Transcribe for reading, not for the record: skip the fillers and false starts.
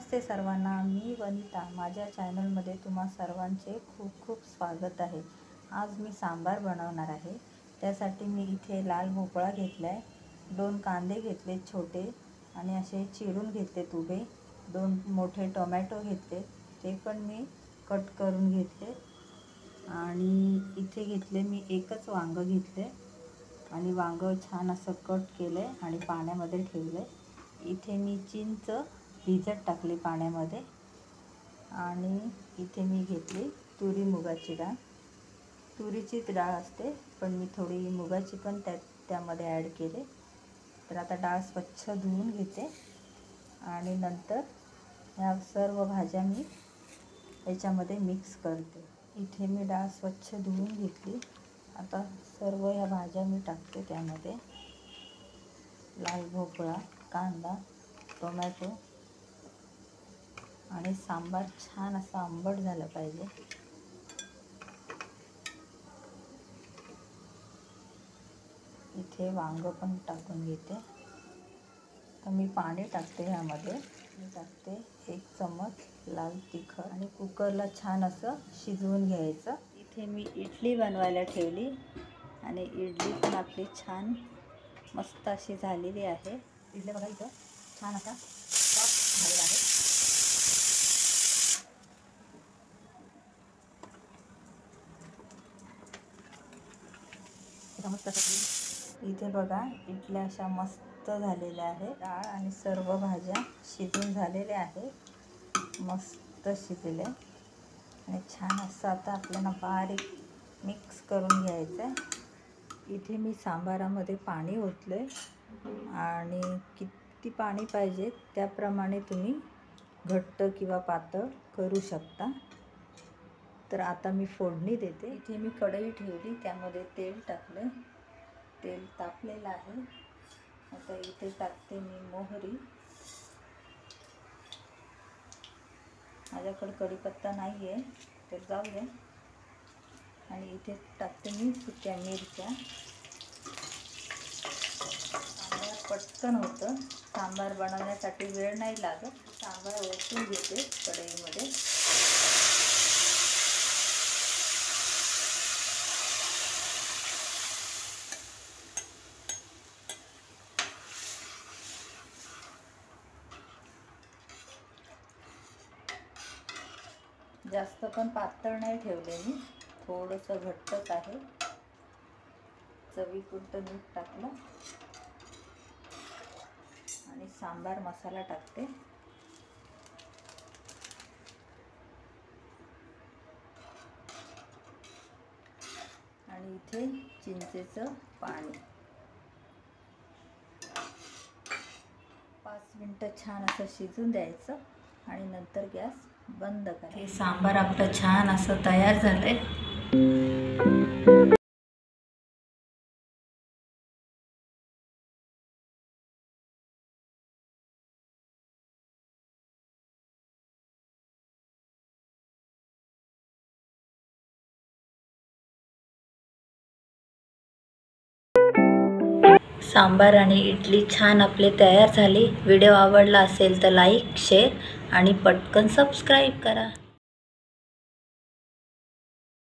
नमस्ते सर्वांना, मी वनिता। माझ्या चॅनलमध्ये तुम्हा सर्वांचे खूप खूप स्वागत आहे। आज मी सांबार बनवणार आहे। त्यासाठी मी इथे लाल भोपळा घेतला आहे, 2 कांदे घेतले छोटे आणि असे चिरून घेतले उभे, 2 मोठे टोमॅटो घेतले, ते पण मी कट करून घेतले आणि इथे घेतले मी एकच वांग घेतले आणि वांग छान असं कट केले आणि पाण्यामध्ये ठेवले। इथे मी चिंच भिजत टाकली पाण्यामध्ये आणि इथे मी घेतली तुरी मुगाची डाळ। तुरीचीच डाळ असते, पण मी थोडी मुगाची पण त्यामध्ये ॲड केले। तर आता डाळ स्वच्छ धुवून घेते आणि नंतर ह्या सर्व भाज्या मी याच्यामध्ये मिक्स करते। इथे मी डाळ स्वच्छ धुवून घेतली। आता सर्व ह्या भाज्या मी टाकते त्यामध्ये, लाल भोपळा, कांदा, टोमॅटो आणि सांबार छान असा आंबट झाला पाहिजे। इथे वांग पण टाकून घेते। तर मी पाणी टाकते, ह्यामध्ये मी टाकते 1 चम्मच लाल तिखट आणि कुकरला छान असं शिजवून घ्यायचं। इथे मी इडली बनवायला ठेवली आणि इडली पण आपली छान मस्त अशी झालेली आहे। इडली बघा इथं छान असा सॉफ्ट झालेला आहे। इथे बघा इडल्या अशा मस्त झालेल्या आहेत। डाळ आणि सर्व भाज्या शिजून झालेल्या आहेत, मस्त शिजले आणि छान असं आता आपल्याला बारीक मिक्स करून घ्यायचं आहे। इथे मी सांबारामध्ये पाणी ओतले आणि किती पाणी पाहिजे त्याप्रमाणे तुम्ही घट्ट किंवा पातळ करू शकता। तर आता मी फोडणी देते। इथे मी कढई ठेवली, त्यामध्ये तेल टाकले, तेल तापलेलं आहे। आता इथे टाकते मी मोहरी। माझ्याकडे कढीपत्ता नाही आहे तर जाऊ दे। आणि इथे टाकते मी सुक्या मिरच्या। सांबार पटकन होतं, सांबार बनवण्यासाठी वेळ नाही लागत। सांबार ओतून घेते कढईमध्ये। जास्त पण पातळ नाही ठेवले मी, थोडंसं घट्टच आहे। चवीपुरतं मीठ टाकलं आणि सांबार मसाला टाकते आणि इथे चिंचेचं पाणी। 5 मिनिटं छान असं शिजून द्यायचं आणि नंतर गॅस बंद करायचा। हे सांबार आपलं छान असं तयार झालंय। सांबार आणि इडली छान आपले तयार झाली। व्हिडिओ आवडला असेल तर लाईक, शेअर आणि पटकन सबस्क्राईब करा।